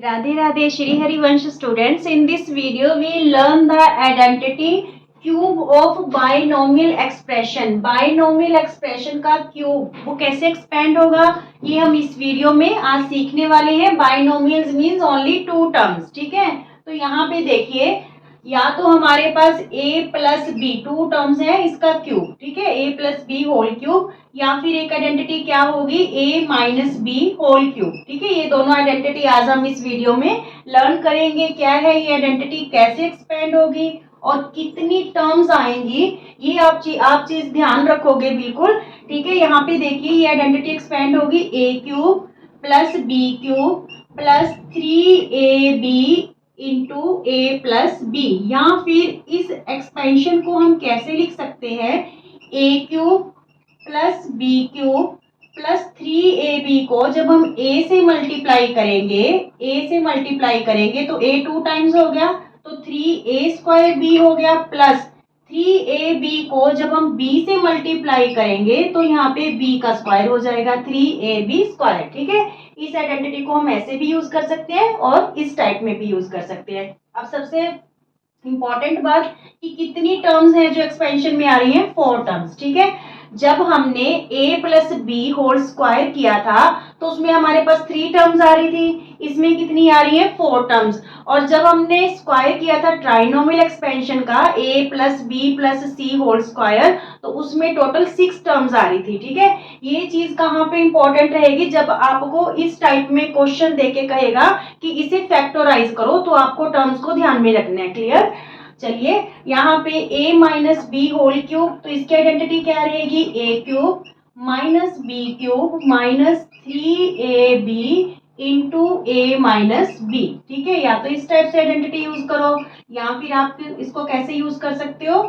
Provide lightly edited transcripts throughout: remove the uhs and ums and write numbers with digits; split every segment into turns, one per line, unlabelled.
Radhe Radhe Shri Harivansh students. In this video we learn the identity cube of binomial expression. Binomial expression का cube वो कैसे expand होगा ये हम इस वीडियो में आज सीखने वाले हैं. Binomials means only two terms. ठीक है, तो यहाँ पे देखिए या तो हमारे पास a plus B two terms है इसका क्यूब. ठीक है, a plus B whole cube या फिर एक आइडेंटिटी क्या होगी a minus B whole cube. ठीक है, ये दोनों आइडेंटिटी आज हम इस वीडियो में लर्न करेंगे. क्या है ये आइडेंटिटी, कैसे एक्सपेंड होगी और कितनी टर्म्स आएंगी, ये आप चीज ध्यान रखोगे बिल्कुल. ठीक है, यहाँ पे देखिए ये आइडेंटिटी एक्सपेंड होगी a cube plus B cube plus 3ab into A plus B. या फिर इस एक्सपेंशन को हम कैसे लिख सकते हैं, a cube plus B cube plus 3ab को जब हम a से मल्टीप्लाई करेंगे तो a टू टाइम्स हो गया तो 3a स्क्वायर b हो गया प्लस 3ab को जब हम b से मल्टीप्लाई करेंगे तो यहाँ पे b का स्क्वायर हो जाएगा 3ab स्क्वायर. ठीक है, इस आइडेंटिटी को हम ऐसे भी यूज कर सकते हैं और इस टाइप में भी यूज कर सकते हैं. अब सबसे इंपॉर्टेंट बात कि कितनी टर्म्स हैं जो एक्सपेंशन में आ रही हैं, 4 टर्म्स. ठीक है, जब हमने a plus B whole square किया था तो उसमें हमारे पास 3 टर्म्स आ रही थी, इसमें कितनी आ रही है 4 टर्म्स. और जब हमने स्क्वायर किया था ट्राइनोमियल एक्सपेंशन का a plus B plus C whole square तो उसमें टोटल 6 टर्म्स आ रही थी. ठीक है, ये चीज कहाँ पे इंपॉर्टेंट रहेगी, जब आपको इस टाइप में क्वेश्चन देके कहेगा कि इसे फैक्टराइज करो तो आपको टर्म्स को ध्यान में रखना है. क्लियर. चलिए यहाँ पे a minus B whole cube तो इसकी आइडेंटिटी क्या रहेगी, a cube minus B cube minus 3ab into a minus B. ठीक है, या तो इस टाइप से आइडेंटिटी यूज करो या फिर आप इसको कैसे यूज कर सकते हो,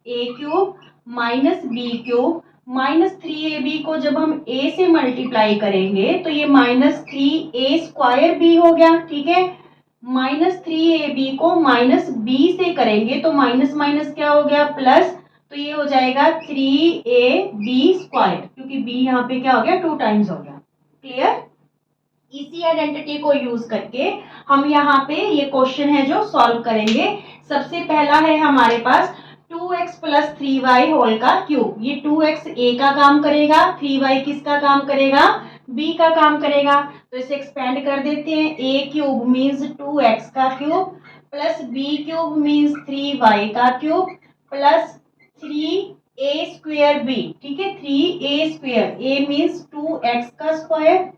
a cube minus B cube minus 3ab को जब हम a से मल्टीप्लाई करेंगे तो ये माइनस 3a स्क्वायर b हो गया. ठीक है, माइनस 3ab को माइनस b से करेंगे तो माइनस माइनस क्या हो गया प्लस, तो ये हो जाएगा 3ab स्क्वायर क्योंकि b यहाँ पे क्या हो गया 2 टाइम्स हो गया. क्लियर. इसी आइडेंटिटी को यूज करके हम यहाँ पे ये क्वेश्चन है जो सॉल्व करेंगे. सबसे पहला है हमारे पास 2x प्लस 3y होल का क्यूब. ये 2x a का काम करेगा, 3y किसका काम करेगा, b का काम करेगा. तो इसे एक्सपेंड कर देते हैं. a क्यूब मीन्स 2x का cube plus b cube means 3y का cube plus 3a square b. ठीक है, 3a square, a means 2x का स्क्वायर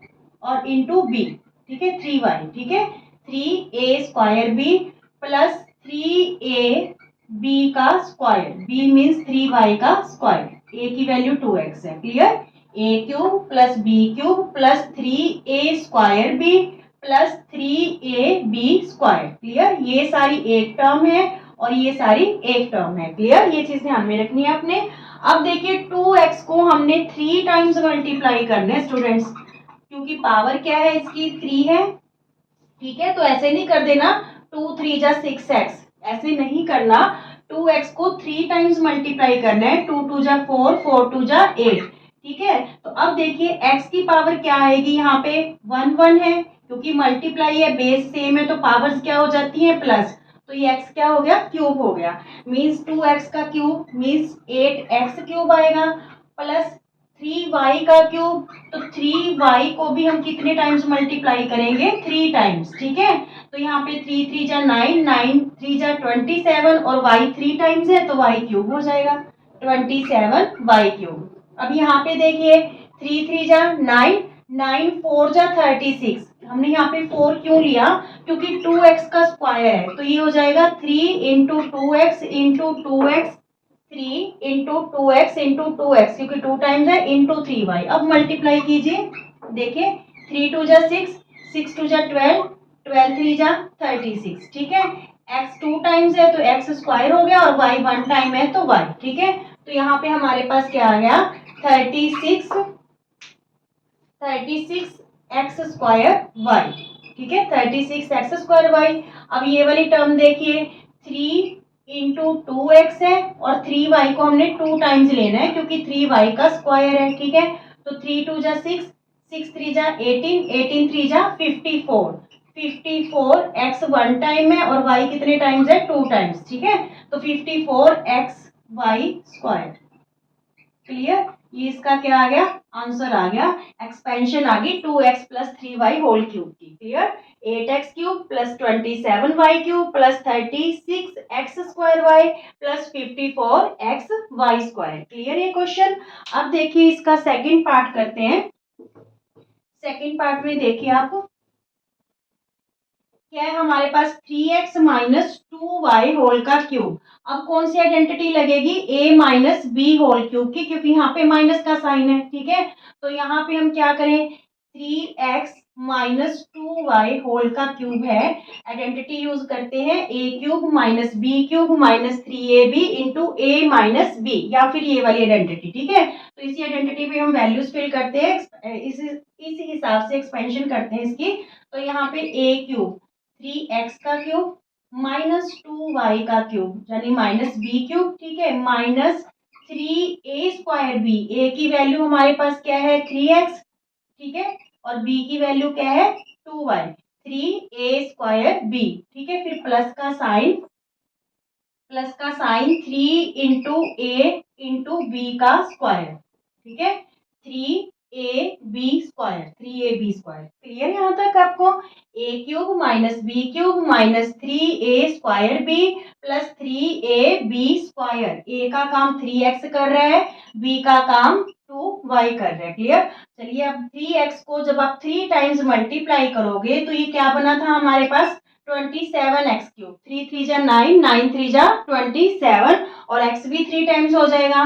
और इंटू b. ठीक है, 3y. ठीक है, 3a square b plus 3ab का स्क्वायर, b मीन्स 3y का स्क्वायर, a की वैल्यू 2x है. Clear. a cube plus b cube plus 3a square b plus 3ab square. Clear. ये सारी एक टर्म है और ये सारी एक टर्म है. क्लियर, ये चीज ध्यान में रखनी है आपने. अब देखिए 2x को हमने 3 टाइम्स मल्टीप्लाई करना है स्टूडेंट्स, क्योंकि पावर क्या है इसकी 3 है. ठीक है, तो ऐसे नहीं कर देना 2 3 जा 6x, ऐसे नहीं करना. 2x को 3 टाइम्स मल्टीप्लाई करना है, 2 2 जा 4 4 2 जा 8. ठीक है, तो अब देखिए x की पावर क्या आएगी, यहाँ पे 1 1 है क्योंकि मल्टीप्लाई है, बेस सेम है तो पावर्स क्या हो जाती है प्लस. तो ये x क्या हो गया, क्यूब हो गया. मीन्स 2x का क्यूब मीन्स 8x क्यूब आएगा प्लस 3y का क्यूब. तो 3y को भी हम कितने टाइम्स मल्टीप्लाई करेंगे, 3 टाइम्स. ठीक है, तो यहाँ पे 3 3 जा 9 9 3 जा 27 और y 3 टाइम्स है तो y क्यूब हो जाएगा 27y क्यूब. अब यहाँ पे देखिए 3 3 जा 9 9 4 जा 36. हमने यहाँ पे 4 क्यों लिया, क्योंकि 2x का स्क्वायर है तो ये हो जाएगा 3 into 2x into 2x 3 into 2x into 2x क्योंकि 2 टाइम्स है इंटू 3y. अब मल्टीप्लाई कीजिए, देखिए 3 2 जा 6 6 2 जा 12 12 3 जा 36. ठीक है, x 2 टाइम्स है तो x स्क्वायर हो गया और y 1 टाइम है तो y. ठीक है, तो यहाँ पे हमारे पास क्या आ गया 36 x स्क्वायर y. ठीक है, 36 x स्क्वायर y. अब ये वाली टर्म देखिए 3 इंटू 2x है और 3y को हमने 2 टाइम्स लेना है क्योंकि 3y का स्क्वायर है. ठीक है, तो 3 2 जा 6 6 3 जा 18 18 3 जा 54 54x 1 टाइम है और y कितने टाइम्स है, 2 टाइम्स, ठीक है। तो 54x y स्क्वायर। क्लियर, ये इसका क्या आ गया, आंसर आ गया। एक्सपेंशन आ गई 2x plus 3y whole cube की। Clear, 8x cube plus 27y cube plus 36x square y plus 54x y square. Clear ये क्वेश्चन। अब देखिए इसका सेकंड पार्ट करते हैं। सेकंड पार्ट में देखिए आप, क्या है हमारे पास 3x माइनस 2y होल का क्यूब। अब कौन सी आइडेंटिटी लगेगी, a minus B whole cube की, क्योंकि यहाँ पे माइनस का साइन है, ठीक है। तो यहाँ पे हम क्या करें, 3x माइनस 2y होल का क्यूब है, आइडेंटिटी यूज करते हैं a cube minus B cube minus 3ab into a minus B, या फिर ये वाली आइडेंटिटी, ठीक है। तो इसी आइडेंटिटी पे हम वैल्यूज फिल करते हैं, इसी हिसाब से एक्सपेंशन करते हैं इसकी। तो यहाँ पे a क्यूब 3x का क्यूब माइनस 2y का क्यूब यानी माइनस बी क्यूब, ठीक है, minus 3a square B. a की वैल्यू हमारे पास क्या है, 3x, ठीक है, और b की वैल्यू क्या है, 2y, 3a स्क्वायर बी, ठीक है। फिर प्लस का sign 3 into A into B का स्क्वायर, ठीक है, 3ab स्क्वायर। क्लियर यहाँ तक आपको, a cube minus B cube minus 3a square B plus 3ab square. a का काम 3x कर रहा है, b का काम 2y कर रहा है। क्लियर, चलिए अब 3x को जब आप 3 टाइम्स मल्टीप्लाई करोगे तो ये क्या बना था हमारे पास, 27x क्यूब, 3 3 जा 9, 9 3 जा 27, और x भी 3 टाइम्स हो जाएगा।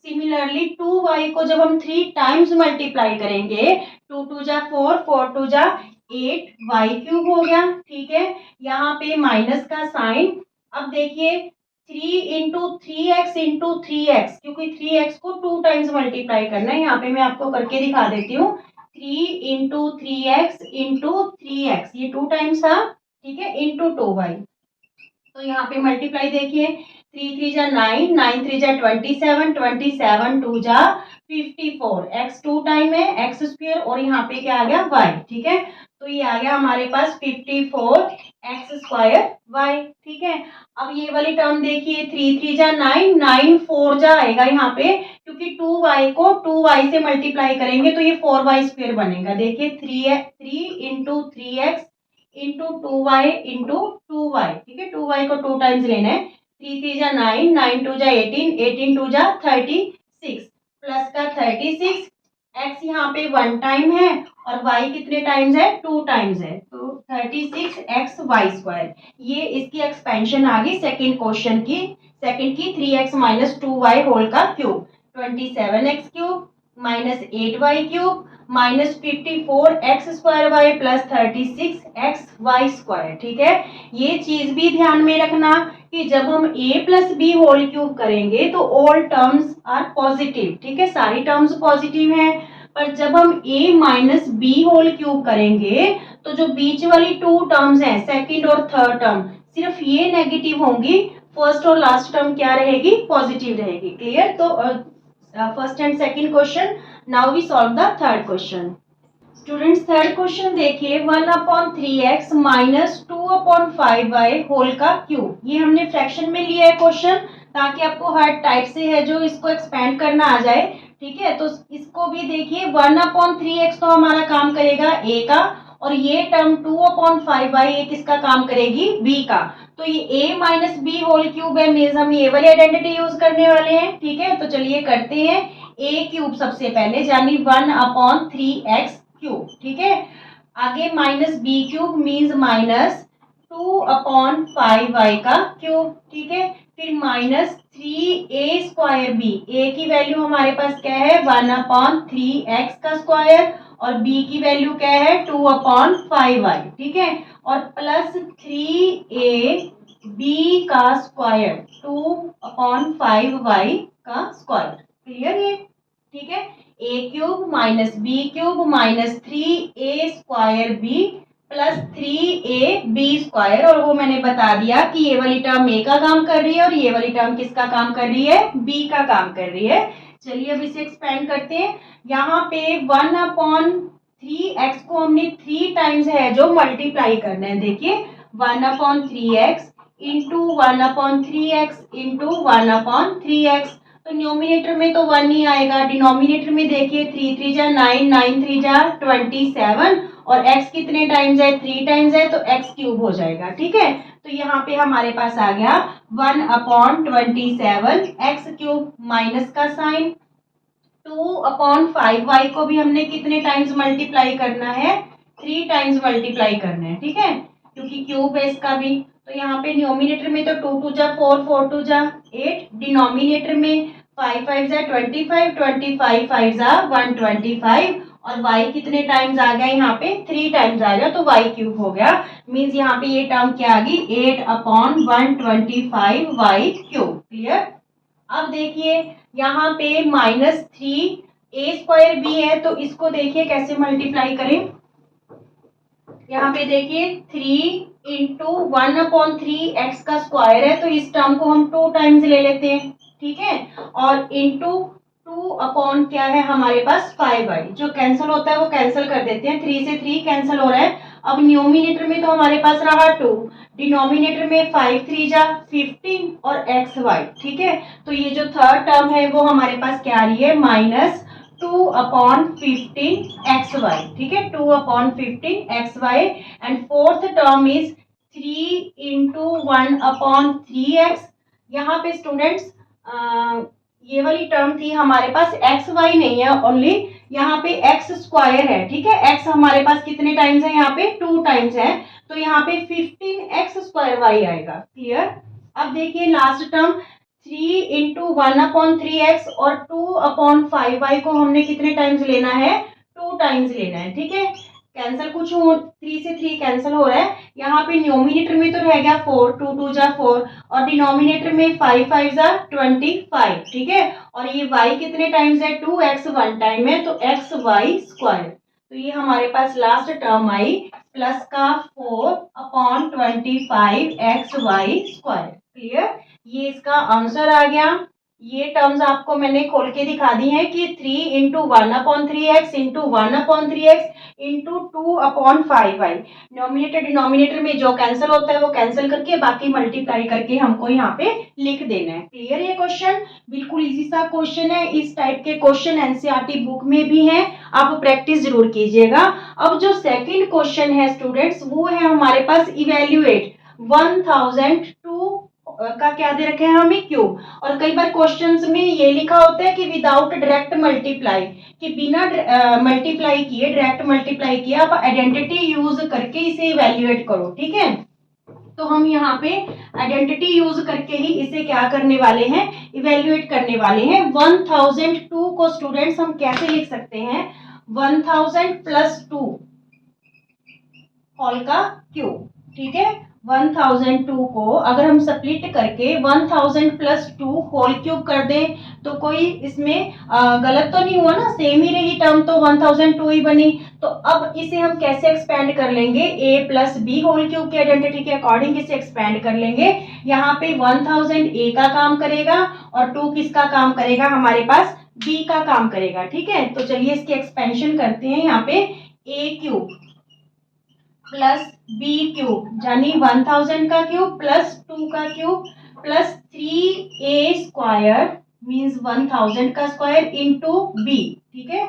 सिमिलरली 2y को जब हम 3 टाइम्स मल्टीप्लाई करेंगे, 2 2 जा 4, 4 2 जा 8y क्यूब हो गया, ठीक है। यहाँ पे माइनस का साइन, अब देखिए 3 इंटू 3x इंटू 3x, क्योंकि 3x को 2 टाइम्स मल्टीप्लाई करना है, यहाँ पे मैं आपको करके दिखा देती हूँ। 3 इंटू 3x इंटू 3x, ये 2 टाइम्स था, ठीक है, इंटू 2y। तो यहाँ पे मल्टीप्लाई देखिए, 3 3 जा 9, 9 3 जा 27, 27 2 जा 54, x 2 टाइम है, x स्क्वायर, और यहाँ पे क्या आ गया, y, ठीक है। तो ये आ गया हमारे पास 54x स्क्वायर y, ठीक है। अब ये वाली टर्म देखिए, 3 3 जा 9, 9 4 जा आएगा यहाँ पे, क्योंकि 2y को 2y से मल्टीप्लाई करेंगे तो ये 4y स्क्वायर बनेगा। देखिए 3 into 3x into 2y into 2y, ठीक है, 2y को 2 टाइम्स लेना है। 3 3 जा 9, 9 2 जा 18, 18 2 जा 36, प्लस का 36, x यहाँ पे 1 टाइम है और y कितने टाइम्स है, 2 टाइम्स है, तो 36x y स्क्वायर। ये इसकी एक्सपेंशन आ गई सेकंड क्वेश्चन की, सेकंड की 3x माइनस 2y होल का cube, 27x cube minus 8y cube minus 54x square Y plus 36x Y square, ठीक है। ये चीज भी ध्यान में रखना कि जब हम a plus B whole cube करेंगे तो ऑल टर्म्स आर पॉजिटिव, ठीक है, सारी टर्म्स पॉजिटिव हैं। पर जब हम a minus B whole cube करेंगे तो जो बीच वाली 2 टर्म्स हैं, सेकंड और थर्ड टर्म, सिर्फ ये नेगेटिव होंगी, फर्स्ट और लास्ट टर्म क्या रहेगी, पॉजिटिव रहेगी। क्लियर, तो first and second question. Now we solve the third question. Students third question देखिए, 1/3x माइनस 2/5y होल का क्यूब। ये हमने फ्रैक्शन में लिया है क्वेश्चन, ताकि आपको हर टाइप से है जो इसको एक्सपेंड करना आ जाए, ठीक है। तो इसको भी देखिए, 1/3x तो हमारा काम करेगा a का, और ये टर्म 2/5y ये किसका काम करेगी, b का। तो ये a minus B whole cube है, मीन्स हम ये वाली आइडेंटिटी यूज करने वाले हैं, ठीक है। तो चलिए करते हैं, a क्यूब सबसे पहले, यानी 1/3x क्यूब, ठीक है। आगे minus B cube means minus 2/5y का क्यूब, ठीक है। फिर minus 3a square B, a की वैल्यू हमारे पास क्या है, 1/3x का स्क्वायर, और b की वैल्यू क्या है, 2/5y, ठीक है, और प्लस 3a b का स्क्वायर, 2/5y का स्क्वायर। क्लियर ये, ठीक है। a cube minus B cube minus 3a square B plus 3ab square, और वो मैंने बता दिया कि ये वाली टर्म a का काम कर रही है और ये वाली टर्म किसका काम कर रही है, b का काम कर रही है। चलिए अब इसे एक्सपेंड करते हैं। यहाँ पे 1/3 3x को हमने 3 टाइम्स है जो मल्टीप्लाई करना है। देखिए 1/3x into 1/3x into 1/3x। तो न्यूमिनेटर में तो 1 ही आएगा, डिनोमिनेटर में देखिए 3 3 जा 9, 9 3 जा 27 और x कितने टाइम्स है, 3 टाइम्स है तो x क्यूब हो जाएगा। ठीक है, तो यहाँ पे हमारे पास आ गया 1/27 x क्यूब, माइनस का साइन। 2/5y को भी हमने कितने टाइम्स मल्टीप्लाई करना है, 3 टाइम्स मल्टीप्लाई करना है। ठीक है, क्योंकि क्यूब है इसका भी। तो यहाँ पे न्यूमिनेटर में तो 2 2 जा 4, 4 2 जा 8, डिनोमिनेटर में 5 5 जा 25, 25 5 जा 125 और y कितने टाइम्स आ गया, यहाँ पे 3 टाइम्स आ गया तो y क्यूब हो गया। मीन्स यहाँ पे ये टर्म क्या आ गई, 8/125 y क्यूब। क्लियर। अब देखिए यहाँ पे -3a² भी है, तो इसको देखिए कैसे मल्टीप्लाई करें। यहाँ पे देखिए 3 इंटू 1/3x का स्क्वायर है, तो इस टर्म को हम 2 टाइम्स ले लेते हैं। ठीक है, और इंटू 2 क्या है हमारे पास 5y, जो कैंसिल होता है वो कैंसिल कर देते हैं, 3 से 3 कैंसिल हो रहा है। अब न्यूमिनेटर में तो हमारे पास रहा 2, डिनोमिनेटर में 5 3 जा 15 और xy। ठीक है, तो ये जो थर्ड टर्म है वो हमारे पास क्या आ रही है, -2/15xy। ठीक है, 2/15xy। And fourth term is 3 into 1/3x। यहाँ पे स्टूडेंट्स ये वाली टर्म थी हमारे पास, एक्स वाई नहीं है, ओनली यहाँ पे एक्स स्क्वायर है। ठीक है, एक्स हमारे पास कितने टाइम्स है, यहाँ पे 2 टाइम्स है, तो यहाँ पे 15x² वाई आएगा। क्लियर। अब देखिए लास्ट टर्म 3 इंटू 1/3x और 2/5y को हमने कितने टाइम्स लेना है, 2 टाइम्स लेना है। ठीक है, कैंसिल कुछ हो, 3 से 3 कैंसिल हो रहा है। यहाँ पे न्यूमिनेटर में तो रह गया 4, 2 2 जा 4 और डिनोमिनेटर में 5 5 जा 25। ठीक है, और ये y कितने टाइम्स है, 2x 1 टाइम है, तो xy²। तो ये हमारे पास लास्ट टर्म आई प्लस का 4/25xy²। क्लियर, ये इसका आंसर आ गया। ये टर्म्स आपको मैंने खोल के दिखा दी है कि 3 into 1/3x into 1/3x into 2/5y। Nominator denominator में जो कैंसिल होता है वो कैंसिल करके बाकी मल्टीप्लाई करके हमको यहाँ पे लिख देना है। क्लियर, ये क्वेश्चन बिल्कुल इजी सा क्वेश्चन है। इस टाइप के क्वेश्चन एनसीईआरटी बुक में भी हैं, आप प्रैक्टिस जरूर कीजिएगा। अब जो सेकंड क्वेश्चन है स्टूडेंट्स, वो है हमारे पास इवेल्युएट 1002 का क्या दे रखे हैं हमें, क्यूब। और कई बार क्वेश्चंस में ये लिखा होता है कि विदाउट डायरेक्ट मल्टीप्लाई, कि बिना मल्टीप्लाई किए, डायरेक्ट मल्टीप्लाई किए आप आइडेंटिटी यूज करके इसे इवेल्युएट करो। ठीक है, तो हम यहाँ पे आइडेंटिटी यूज करके ही इसे क्या करने वाले हैं, इवेल्युएट करने वाले हैं। 1002 को स्टूडेंट्स हम कैसे लिख सकते हैं, 1000 प्लस 2 होल का क्यूब। ठीक है, 1002 को अगर हम स्प्लिट करके 1000 प्लस 2 होल क्यूब कर दें तो कोई इसमें गलत तो नहीं हुआ ना, सेम ही रही टर्म, तो 1002 ही बनी। तो अब इसे हम कैसे एक्सपेंड कर लेंगे, a plus B whole cube के आइडेंटिटी के अकॉर्डिंग इसे एक्सपेंड कर लेंगे। यहाँ पे 1000 a का काम करेगा और 2 किसका काम करेगा, हमारे पास b का काम करेगा। ठीक है, तो चलिए इसकी एक्सपेंशन करते हैं। यहाँ पे a cube plus B cube, यानी 1000 का क्यूब प्लस 2 का क्यूब प्लस 3a² मीन्स 1000 का स्क्वायर इंटू बी। ठीक है,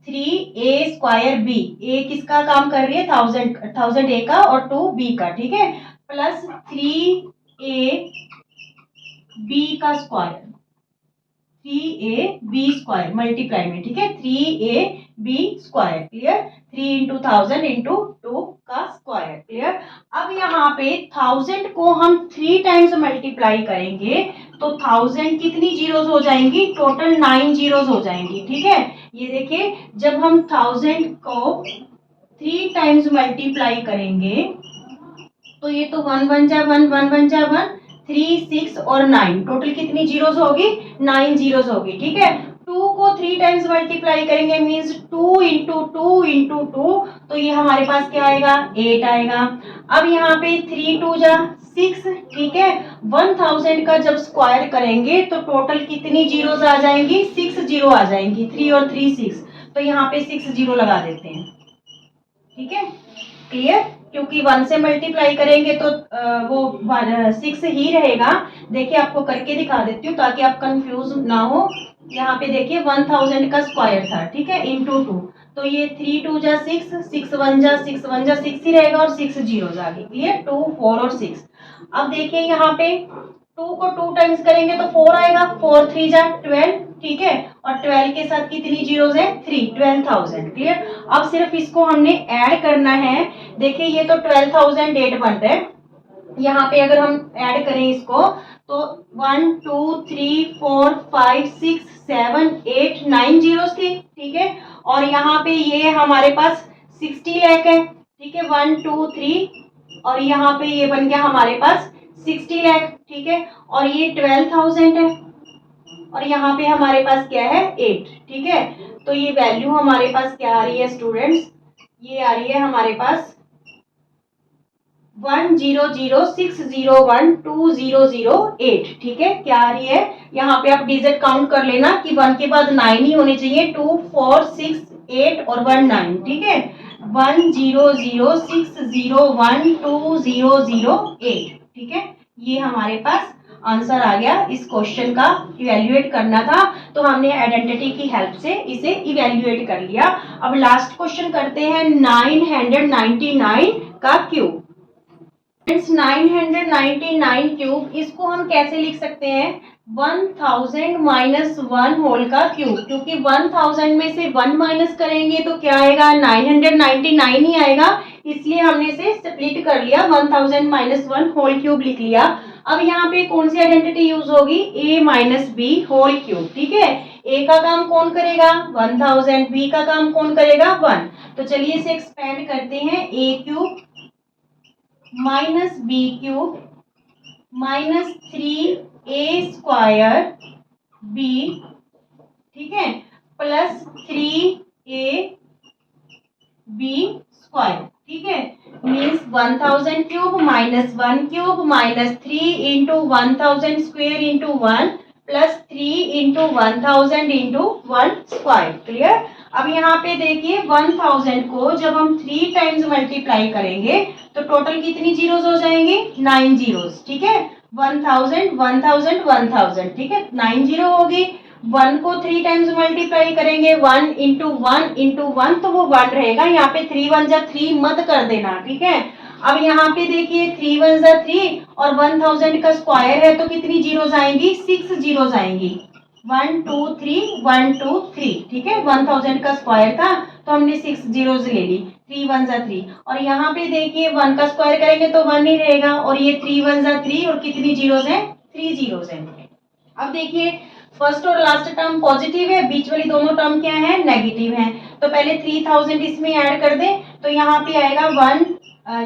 3a² बी, a किसका काम कर रही है, 1000 a का और 2 b का। ठीक है, प्लस 3a b का स्क्वायर, 3ab² मल्टीप्लाई में। ठीक है, 3ab²। क्लियर, 3 इंटू 1000 इंटू 2 का स्क्वायर। क्लियर। अब यहाँ पे 1000 को हम 3 टाइम्स मल्टीप्लाई करेंगे तो 1000 कितनी जीरोस हो जाएंगी, टोटल 9 जीरोस हो जाएंगी। ठीक है, ये देखिए जब हम 1000 को 3 टाइम्स मल्टीप्लाई करेंगे तो ये तो 1 1 जा 1 1 1 जा 1, 3 6 और 9, टोटल कितनी जीरोस होगी, 9 जीरोस होगी। ठीक है, 2 को 3 टाइम्स मल्टीप्लाई करेंगे मींस 2 इंटू 2 इंटू 2, तो ये हमारे पास क्या आएगा, 8 आएगा। अब यहाँ पे 3 2 जा 6। ठीक है, 1000 का जब स्क्वायर करेंगे तो टोटल कितनी जीरोस आ जाएंगी, 6 जीरो आ जाएंगी, 3 और 3 6, तो यहाँ पे 6 जीरो लगा देते हैं। ठीक है, क्लियर। क्योंकि 1 से मल्टीप्लाई करेंगे तो वो 6 ही रहेगा। देखिए आपको करके दिखा देती हूँ ताकि आप कंफ्यूज ना हो। यहाँ पे देखिए 1000 का स्क्वायर था, ठीक है, इंटू 2, तो ये 3 2 जा 6, 6 1 जा 6 1 जा 6 ही रहेगा और 6 जीरोस आ गए, क्लियर, 2 4 और 6। अब देखिए यहाँ पे 2 को 2 टाइम्स करेंगे तो 4 आएगा, 4 3 जा 12, ठीक है, और 12 के साथ कितनी जीरोस है, 3, 12,000, क्लियर। अब सिर्फ इसको हमने ऐड करना है। देखिए ये तो 12,008 बन रहा है, यहाँ पे अगर हम ऐड करें इसको तो 1 2 3 4 5 6 7 8 9 जीरोस थी, ठीक है, और यहाँ पे ये हमारे पास 60 लाख है, ठीक है, 1 2 3, और यहाँ पे ये बन गया हमारे पास 60 लाख, ठीक है, और ये 12,000 है, और यहाँ पे हमारे पास क्या है 8, ठीक है। तो ये वैल्यू हमारे पास क्या आ रही है स्टूडेंट्स, ये आ रही है हमारे पास 10060120008, ठीक है, क्या आ रही है। यहाँ पे आप डिजिट काउंट कर लेना कि 1 के बाद 9 ही होने चाहिए, 2 4 6 8 और 1 9, ठीक है, 10060120008, ठीक है। ये हमारे पास आंसर आ गया। इस क्वेश्चन का इवेल्युएट करना था तो हमने आइडेंटिटी की हेल्प से इसे इवेल्युएट कर लिया। अब लास्ट क्वेश्चन करते हैं 999 का क्यूब। 999 क्यूब, इसको हम कैसे लिख सकते हैं, 1000 माइनस 1 होल का क्यूब, क्योंकि 1000 में से 1 माइनस करेंगे तो क्या आएगा, 999 ही आएगा, इसलिए हमने इसे स्प्लिट कर लिया, 1000 माइनस 1 होल क्यूब लिख लिया। अब यहाँ पे कौन सी आइडेंटिटी यूज होगी, a minus B whole cube, ठीक है। a का काम कौन करेगा 1000, b का काम कौन करेगा 1, तो चलिए इसे एक्सपेंड करते हैं, a cube minus B cube minus 3a² B, ठीक है, प्लस 3ab², ठीक है, means 1000 cube minus 1 cube minus 3 into 1000 square into 1 plus 3 into 1000 into 1², clear. अब यहाँ पे देखिए 1000 को जब हम 3 टाइम्स मल्टीप्लाई करेंगे तो टोटल कितनी जीरोस हो जाएंगे, 9 जीरोस, ठीक है, 1000 1000 1000, ठीक है, 9 जीरो होगी। 1 को 3 टाइम्स मल्टीप्लाई करेंगे, 1 इंटू 1 इंटू 1 तो वो 1 रहेगा, यहाँ पे 3 1 जा 3 मत कर देना, ठीक है। अब यहाँ पे देखिए 3 1 जा 3 और 1000 का स्क्वायर है तो कितनी जीरोस आएंगी, 6 जीरोस आएंगी, 1 2 3 1 2 3, ठीक है, 1000 का स्क्वायर था तो हमने 6 जीरोस ले ली, 3 1 जा 3, और यहाँ पे देखिए 1 का स्क्वायर करेंगे तो 1 ही रहेगा, और ये 3 1 जा 3 और कितनी जीरोस है, 3 जीरोस है। अब देखिए फर्स्ट और लास्ट टर्म पॉजिटिव है, बीच वाली दोनों टर्म क्या है, नेगेटिव है, तो पहले 3000 इसमें ऐड कर दे तो यहाँ पे आएगा 1,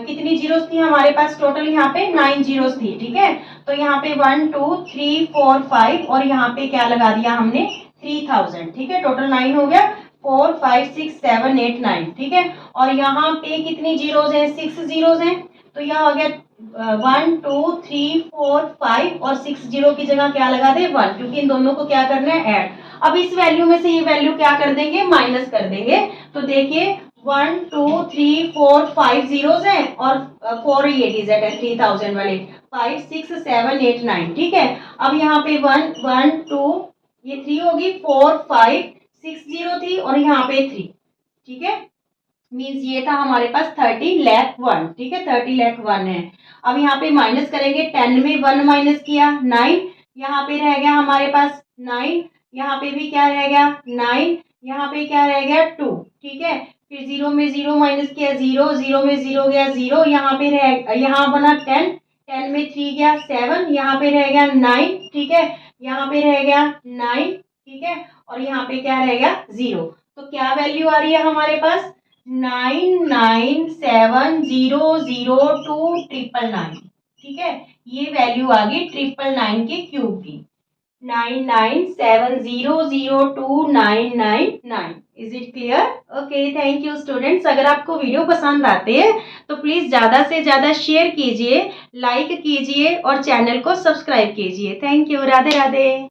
कितनी जीरोस थी हमारे पास टोटल, यहाँ पे 9 जीरोस थी, ठीक है, तो यहाँ पे 1 2 3 4 5 और यहाँ पे क्या लगा दिया हमने 3000, ठीक है, टोटल 9 हो गया, 4 5 6 7 8 9, ठीक है, और यहाँ पे कितनी जीरोस है, 6 जीरोस है, तो यहाँ हो गया 1 2 3 4 5 और 6 जीरो की जगह क्या लगा दे 1, क्योंकि इन दोनों को क्या करना है ऐड। अब इस वैल्यू में से ये वैल्यू क्या कर देंगे, माइनस कर देंगे, तो देखिए 1 2 3 4 5 जीरोस है और 4 ये डिजिट है 3000 वाले, 5 6 7 8 9, ठीक है। अब यहाँ पे 1 1 2 ये 3 होगी, 4 5 6 जीरो थी और यहाँ पे 3, ठीक है, मीन्स ये था हमारे पास 30 लाख 1, ठीक है, 30 लाख 1 है। अब यहाँ पे माइनस करेंगे, 10 में 1 माइनस किया 9, यहाँ पे रह गया हमारे पास 9, यहाँ पे भी क्या रह गया 9, यहाँ पे क्या रह गया 2, ठीक है, फिर 0 में 0 माइनस किया 0, 0 में 0 गया 0, यहाँ पे यहाँ बना 10, 10 में 3 गया 7, यहाँ पे रह गया 9, ठीक है, यहाँ पे रह गया 9, ठीक है, और यहाँ पे क्या रह गया 0, तो क्या वैल्यू आ रही है हमारे पास 99700299, ठीक है, ये वैल्यू आ गई 999 के क्यूब की, 99700299। Is it clear? Okay, thank you students. अगर आपको वीडियो पसंद आते हैं तो प्लीज ज्यादा से ज्यादा शेयर कीजिए, लाइक कीजिए और चैनल को सब्सक्राइब कीजिए। Thank you, Radhe Radhe.